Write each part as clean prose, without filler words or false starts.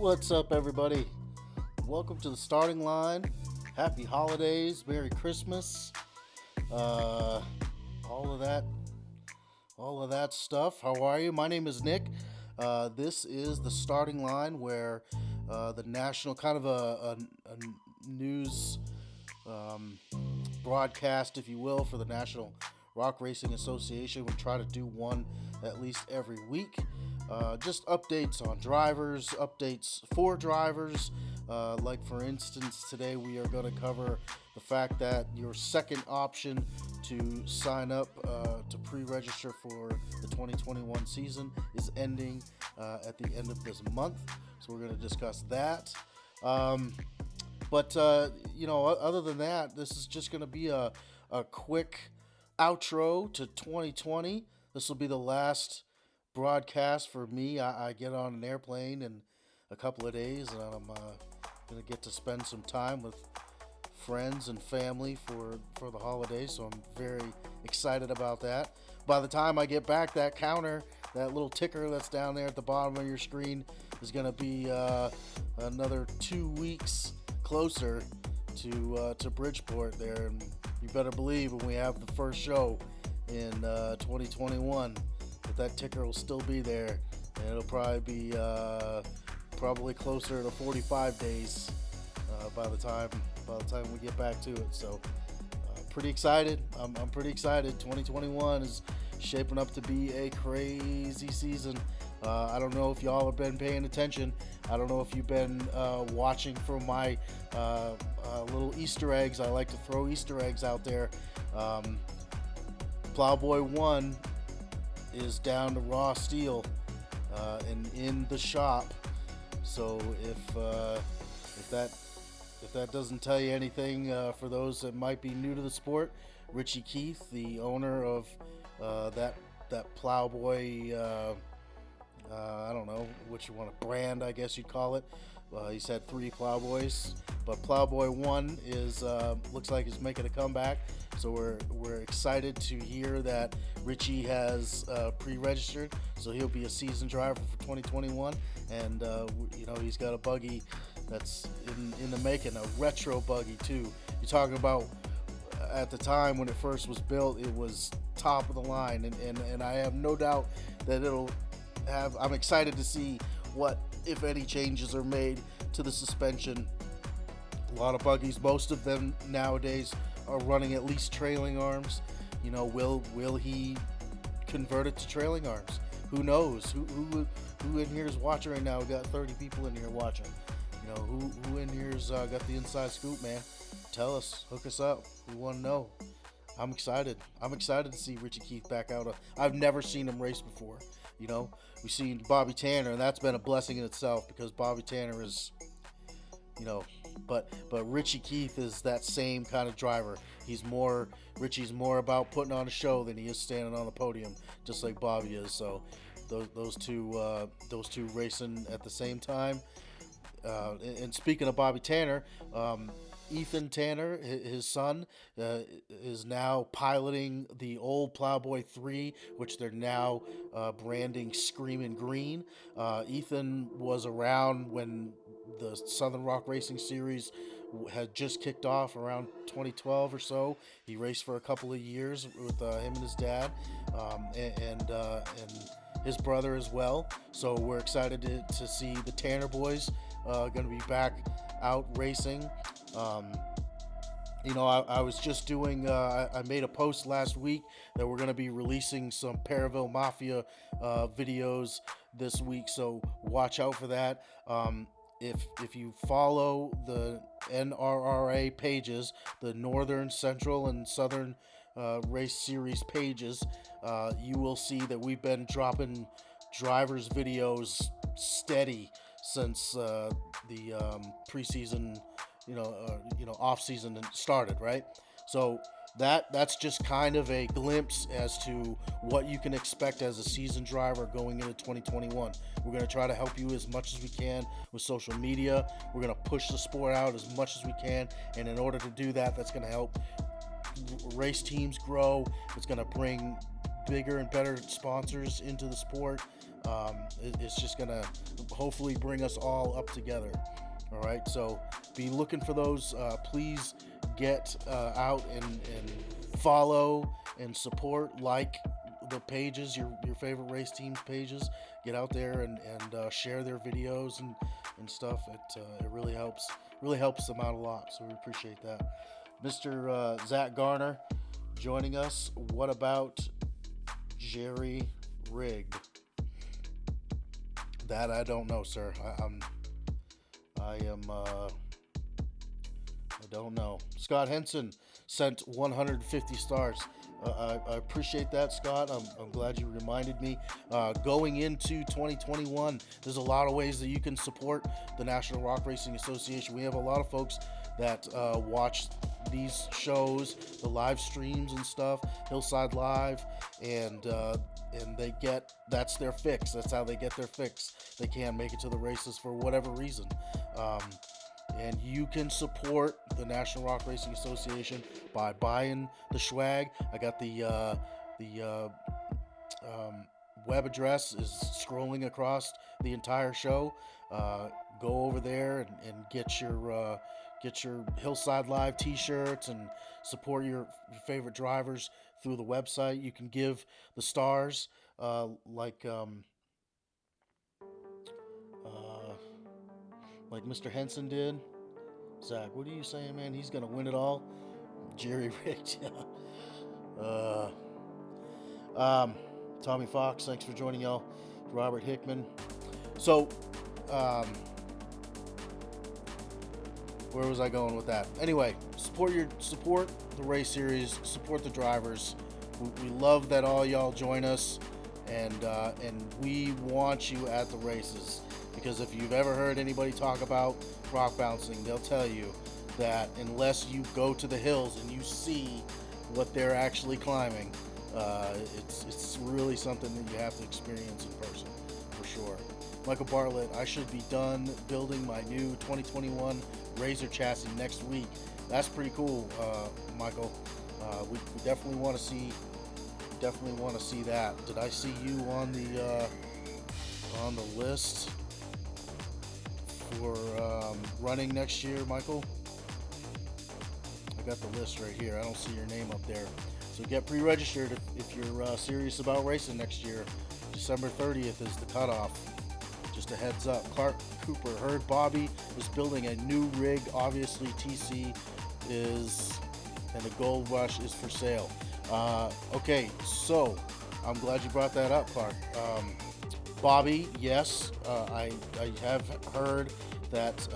What's up, everybody? Welcome to the starting line. Happy holidays, Merry Christmas, uh, all of that, all of that stuff. How are you? My name is Nick. This is the starting line, where the national kind of a news um, broadcast, if you will, for the National Rock Racing Association. We try to do one at least every week. Just updates on drivers, updates for drivers. Like, for instance, today we are going to cover the fact that your second option to sign up to pre-register for the 2021 season is ending at the end of this month. So we're going to discuss that. But other than that, this is just going to be a quick outro to 2020. This will be the last broadcast for me. I get on an airplane in a couple of days, and I'm going to get to spend some time with friends and family for the holidays. So I'm very excited about that. By the time I get back, that counter, that little ticker that's down there at the bottom of your screen, is going to be another 2 weeks closer to Bridgeport there, and you better believe when we have the first show in 2021 that ticker will still be there, and it'll probably be probably closer to 45 days by the time we get back to it. So pretty excited. I'm pretty excited. 2021 is shaping up to be a crazy season. I don't know if y'all have been paying attention. I don't know if you've been watching for my little Easter eggs. I like to throw Easter eggs out there. Plowboy 1 is down to raw steel and in the shop. So if that doesn't tell you anything, for those that might be new to the sport, Richie Keith, the owner of that Plowboy, I don't know what you want to brand, I guess you'd call it. He's had 3 Plowboys, but Plowboy 1 is looks like he's making a comeback. So we're excited to hear that Richie has pre-registered, so he'll be a season driver for 2021. And he's got a buggy that's in the making, a retro buggy too. You're talking about, at the time when it first was built, it was top of the line, and I have no doubt that it'll have. I'm excited to see what, if any, changes are made to the suspension. A lot of buggies, most of them nowadays, are running at least trailing arms. Will he convert it to trailing arms? Who knows? Who in here is watching right now? We got 30 people in here watching. Who in here's got the inside scoop, man? Tell us, hook us up. We want to know. I'm excited. I'm excited to see Richie Keith back out. I've never seen him race before. We've seen Bobby Tanner, and that's been a blessing in itself, because Bobby Tanner is, but Richie Keith is that same kind of driver. Richie's more about putting on a show than he is standing on the podium, just like Bobby is. So those two racing at the same time. And speaking of Bobby Tanner, Ethan Tanner, his son, is now piloting the old Plowboy 3, which they're now branding Screaming Green. Ethan was around when the Southern Rock Racing Series had just kicked off around 2012 or so. He raced for a couple of years with him and his dad, and his brother as well. So we're excited to see the Tanner boys going to be back out racing. I was just doing, I made a post last week that we're going to be releasing some Paraville Mafia videos this week, so watch out for that. If you follow the NRRA pages, the Northern, Central, and Southern Race Series pages, you will see that we've been dropping drivers' videos steady since the preseason, off season started, right? So that's just kind of a glimpse as to what you can expect as a seasoned driver going into 2021. We're going to try to help you as much as we can with social media. We're going to push the sport out as much as we can, and in order to do that, that's going to help race teams grow. It's going to bring bigger and better sponsors into the sport. It's just going to hopefully bring us all up together. All right, so be looking for those. Please get out and follow and support, like the pages, your favorite race teams pages. Get out there and share their videos and stuff. It really helps them out a lot. So we appreciate that. Mr. Zach Garner joining us. What about Jerry Rigged? That I don't know, sir. I don't know. Scott Henson sent 150 stars. I appreciate that, Scott. I'm glad you reminded me. Going into 2021, there's a lot of ways that you can support the National Rock Racing Association. We have a lot of folks that watch these shows, the live streams and stuff, Hillside Live, and that's their fix. That's how they get their fix. They can't make it to the races for whatever reason. And you can support the National Rock Racing Association by buying the swag. I got the web address is scrolling across the entire show. Go over there and get your Hillside Live t-shirts and support your favorite drivers through the website. You can give the stars like Mr. Henson did. Zach, what are you saying, man? He's gonna win it all. Jerry Rigged, yeah. Tommy Fox, thanks for joining y'all. Robert Hickman. So, where was I going with that? Anyway, support the race series, support the drivers. We love that all y'all join us, and we want you at the races. Because if you've ever heard anybody talk about rock bouncing, they'll tell you that unless you go to the hills and you see what they're actually climbing, it's really something that you have to experience in person, for sure. Michael Bartlett, I should be done building my new 2021 Razor chassis next week. That's pretty cool, Michael. We definitely want to see that. Did I see you on the list for running next year, Michael? I got the list right here. I don't see your name up there. So get pre-registered if you're serious about racing next year. December 30th is the cutoff. Just a heads up. Clark Cooper heard Bobby is building a new rig. Obviously TC is, and the Gold Rush is for sale. Okay, so I'm glad you brought that up, Clark. Bobby, yes, I have heard that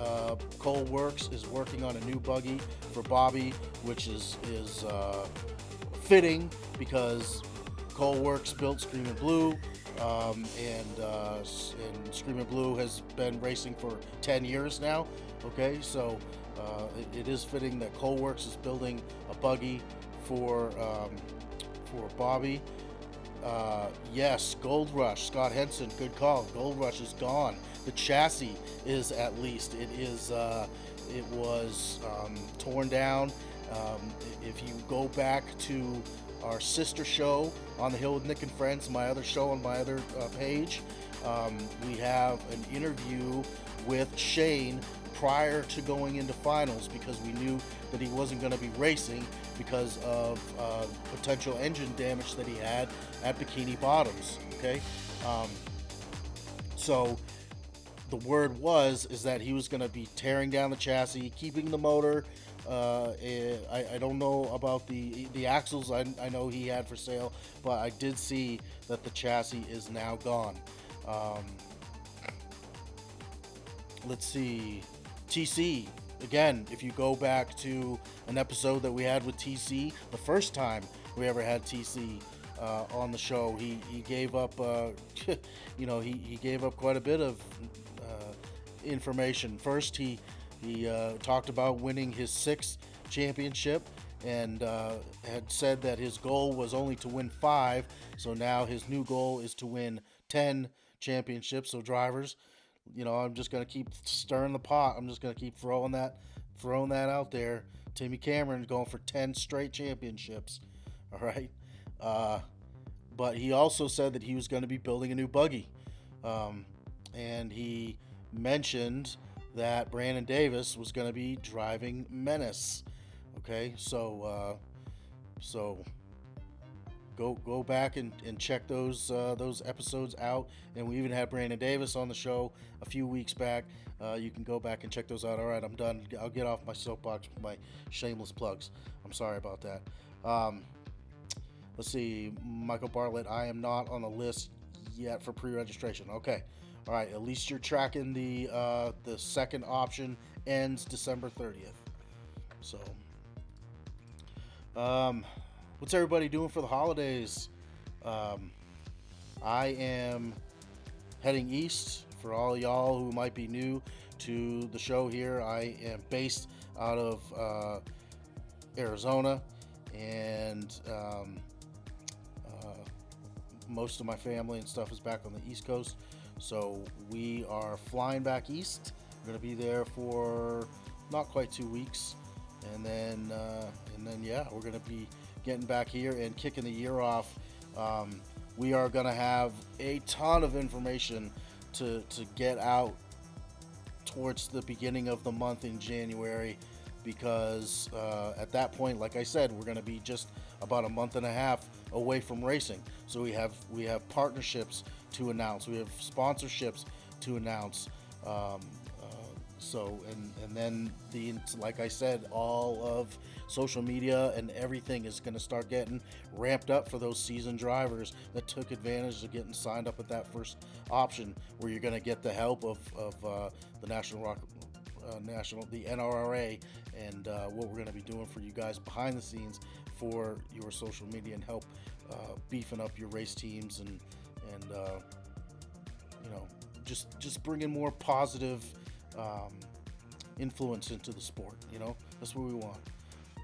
Cole Works is working on a new buggy for Bobby, which is fitting because Cole Works built Screaming Blue, and Screaming Blue has been racing for 10 years now. Okay, so it is fitting that Cole Works is building a buggy for Bobby. Yes, Gold Rush, Scott Henson, good call. Gold Rush is gone. The chassis is, at least. It was torn down. If you go back to our sister show on the Hill with Nick and Friends, my other show on my other page, we have an interview with Shane prior to going into finals, because we knew that he wasn't going to be racing because of potential engine damage that he had at Bikini Bottoms. Okay, so the word is that he was going to be tearing down the chassis, keeping the motor. I don't know about the axles. I know he had for sale, but I did see that the chassis is now gone. Let's see. TC, again, if you go back to an episode that we had with TC, the first time we ever had TC on the show, he gave up, he gave up quite a bit of information. First, he talked about winning his 6th championship, and had said that his goal was only to win 5. So now his new goal is to win 10 championships. So drivers, I'm just going to keep stirring the pot. I'm just going to keep throwing that out there. Timmy Cameron going for 10 straight championships. All right. But he also said that he was going to be building a new buggy. and he mentioned that Brandon Davis was going to be driving Menace. Okay, so go back and check those episodes out. And we even had Brandon Davis on the show a few weeks back. You can go back and check those out. All right, I'm done. I'll get off my soapbox with my shameless plugs. I'm sorry about that. Let's see, Michael Bartlett. I am not on the list yet for pre-registration. Okay, all right. At least you're tracking the second option ends December 30th. So, what's everybody doing for the holidays? I am heading east. For all y'all who might be new to the show here, I am based out of Arizona, and most of my family and stuff is back on the East Coast. So we are flying back east. We're going to be there for not quite 2 weeks, and then yeah, we're going to be getting back here and kicking the year off. We are going to have a ton of information to get out towards the beginning of the month in January, because at that point, like I said, we're going to be just about a month and a half away from racing. So we have partnerships to announce, we have sponsorships to announce. So and then like I said, all of social media and everything is going to start getting ramped up for those seasoned drivers that took advantage of getting signed up at that first option, where you're going to get the help of the the NRRA, and what we're going to be doing for you guys behind the scenes for your social media, and help beefing up your race teams, and just bringing more positive influence into the sport. That's what we want.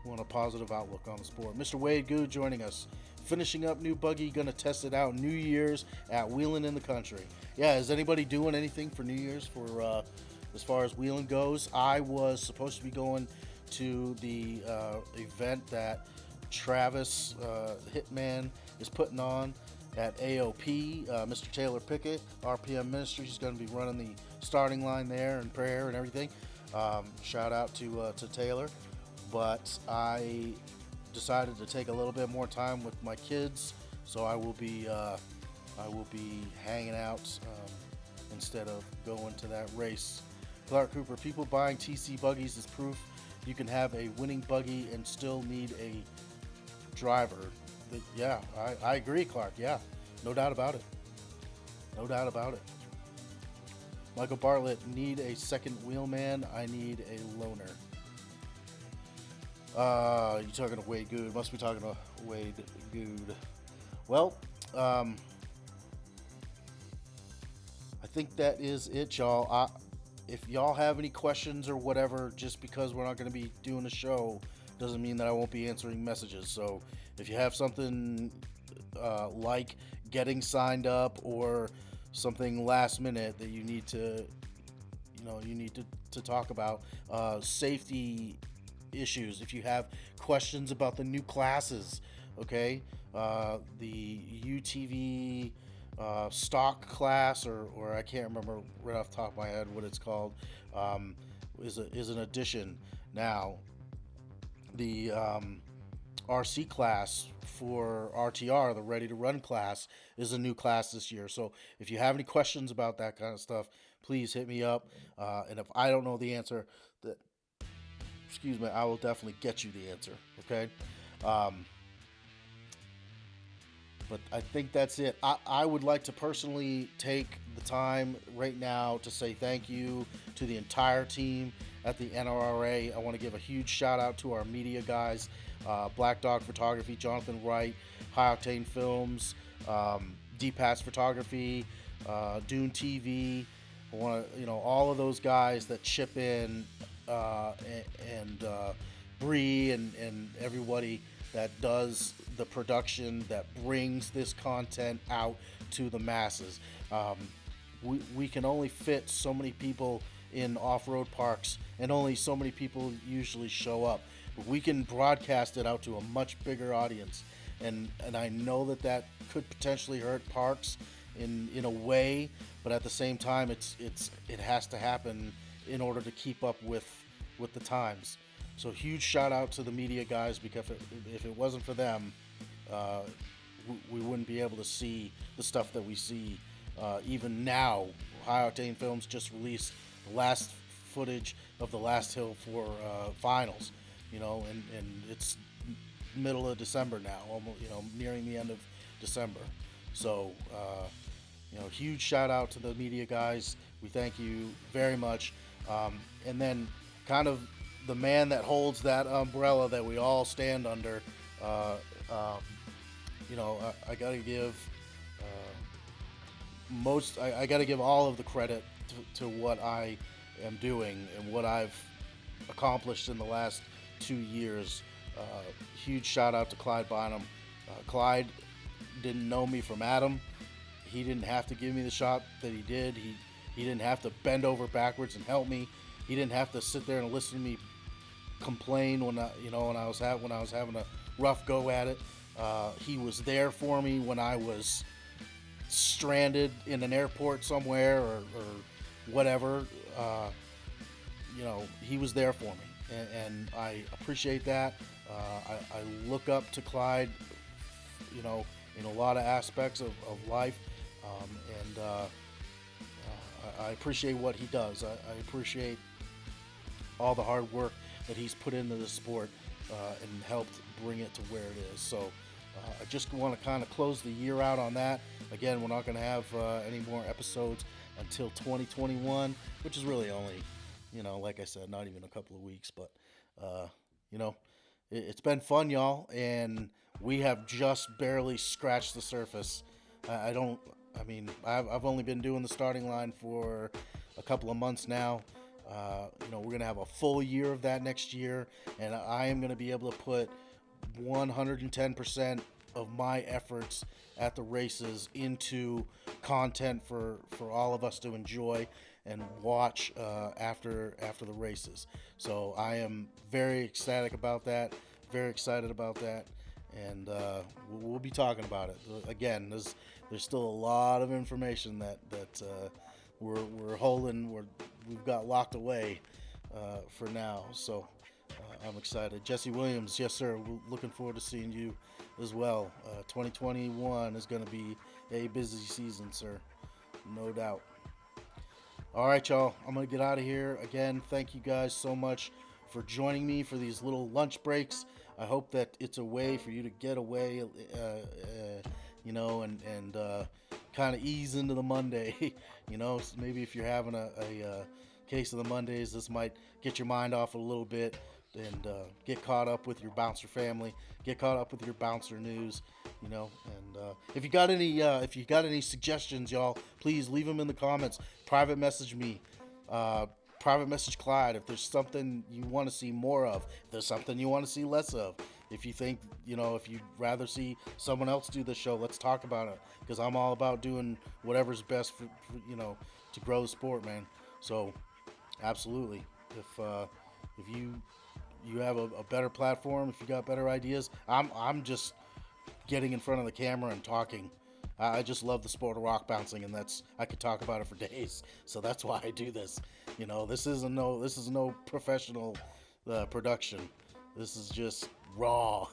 We want a positive outlook on the sport. Mr. Wade Good joining us, finishing up new buggy, gonna test it out New Year's at Wheeling in the Country. Yeah, is anybody doing anything for New Year's for as far as wheeling goes? I was supposed to be going to the event that Travis Hitman is putting on at AOP. Mr. Taylor Pickett, RPM Ministries, is going to be running the starting line there, and prayer and everything. Shout out to Taylor. But I decided to take a little bit more time with my kids, so I will be hanging out instead of going to that race. Clark Cooper, people buying TC buggies is proof you can have a winning buggy and still need a driver. Yeah, I agree, Clark. Yeah, no doubt about it. No doubt about it. Michael Bartlett, need a second wheelman. I need a loaner. You talking to Wade Good? Must be talking to Wade Good. Well, I think that is it, y'all. If y'all have any questions or whatever, just because we're not going to be doing a show doesn't mean that I won't be answering messages. So if you have something like getting signed up, or something last minute that you need to talk about, safety issues, if you have questions about the new classes, okay, the UTV stock class, or I can't remember right off the top of my head what it's called, is an addition now. The RC class for RTR, the Ready to Run class, is a new class this year. So if you have any questions about that kind of stuff, please hit me up. And if I don't know the answer, I will definitely get you the answer. Okay. But I think that's it. I would like to personally take the time right now to say thank you to the entire team at the NRRA. I want to give a huge shout out to our media guys, Black Dog Photography, Jonathan Wright, High Octane Films, D-Pass Photography, Dune TV. I want to, all of those guys that chip in, and Bree and everybody that does the production, that brings this content out to the masses. We can only fit so many people in off-road parks, and only so many people usually show up. But we can broadcast it out to a much bigger audience, and I know that could potentially hurt parks in a way, but at the same time, it has to happen in order to keep up with the times. So huge shout out to the media guys, because if it wasn't for them, uh, we wouldn't be able to see the stuff that we see. Even now, High Octane Films just released the last footage of the Last Hill 4 finals. And it's middle of December now, almost, nearing the end of December. So, huge shout out to the media guys. We thank you very much. And then, kind of the man that holds that umbrella that we all stand under. Uh, um, I gotta give I gotta give all of the credit to what I am doing and what I've accomplished in the last 2 years. Huge shout out to Clyde Bynum. Clyde didn't know me from Adam. He didn't have to give me the shot that he did. He didn't have to bend over backwards and help me. He didn't have to sit there and listen to me complain when I was having a rough go at it. He was there for me when I was stranded in an airport somewhere or whatever. He was there for me, and I appreciate that. I look up to Clyde, in a lot of aspects of life, and I appreciate what he does. I appreciate all the hard work that he's put into the sport and helped bring it to where it is. So I just want to kind of close the year out on that. Again, we're not going to have any more episodes until 2021, which is really only, like I said, not even a couple of weeks. But, it's been fun, y'all, and we have just barely scratched the surface. I've only been doing the starting line for a couple of months now. We're going to have a full year of that next year, and I am going to be able to put 110% of my efforts at the races into content for all of us to enjoy and watch after the races. So I am very ecstatic about that, very excited about that, and we'll be talking about it. Again, there's still a lot of information that we're holding, we've got locked away for now. So I'm excited. Jesse Williams, yes sir, we're looking forward to seeing you as well. 2021 is going to be a busy season, sir, no doubt. All right, y'all, I'm going to get out of here. Again, thank you guys so much for joining me for these little lunch breaks. I hope that it's a way for you to get away, and kind of ease into the Monday. So maybe if you're having a case of the Mondays, this might get your mind off a little bit and get caught up with your bouncer family, get caught up with your bouncer news, and if you got any suggestions, y'all, please leave them in the comments. Private message me, private message Clyde if there's something you want to see more of, if there's something you want to see less of. If you think, if you'd rather see someone else do the show, let's talk about it, because I'm all about doing whatever's best for to grow the sport, man. So absolutely, if you have a better platform, if you got better ideas, I'm just getting in front of the camera and talking. I just love the sport of rock bouncing, and I could talk about it for days. So that's why I do this. This is no professional production. This is just raw.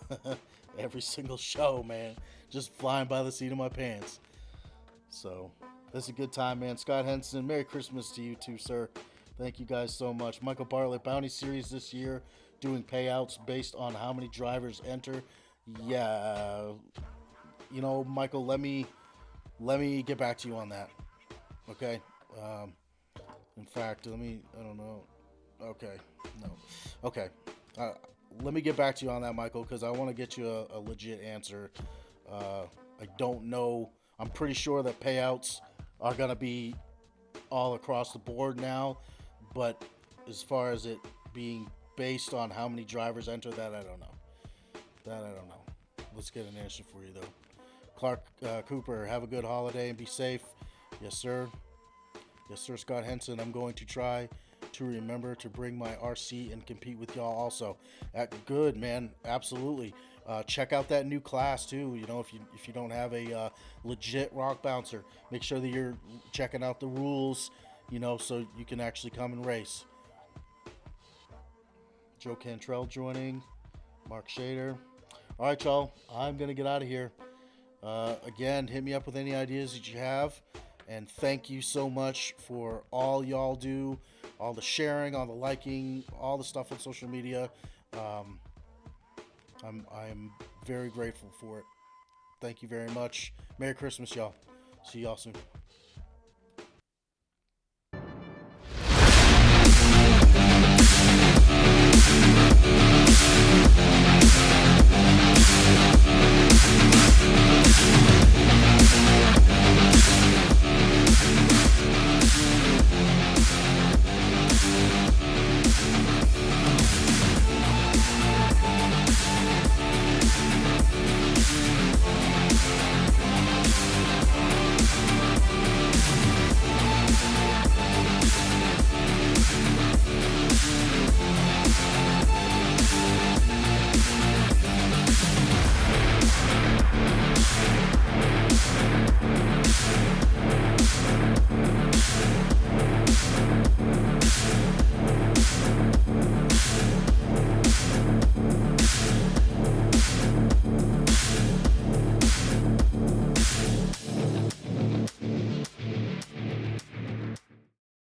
Every single show, man, just flying by the seat of my pants. So this is a good time, man. Scott Henson, Merry Christmas to you too, sir. Thank you guys so much. Michael Bartlett, Bounty Series this year, doing payouts based on how many drivers enter. Yeah, Michael, let me get back to you on that. Okay. In fact, I don't know. Okay. No. Okay. Let me get back to you on that, Michael, because I want to get you a legit answer. I don't know. I'm pretty sure that payouts are going to be all across the board now, but as far as it being based on how many drivers enter, that I don't know. Let's get an answer for you, though. Clark Cooper, have a good holiday and be safe. Yes, sir. Yes, sir, Scott Henson. I'm going to try to remember to bring my RC and compete with y'all also. Good, man. Absolutely. Check out that new class too. You know, if you don't have a legit rock bouncer, make sure that you're checking out the rules. You know, so you can actually come and race. Joe Cantrell joining. Mark Shader. All right, y'all. I'm gonna get out of here. Again, hit me up with any ideas that you have. And thank you so much for all y'all do, all the sharing, all the liking, all the stuff on social media. I'm very grateful for it. Thank you very much. Merry Christmas, y'all. See y'all soon.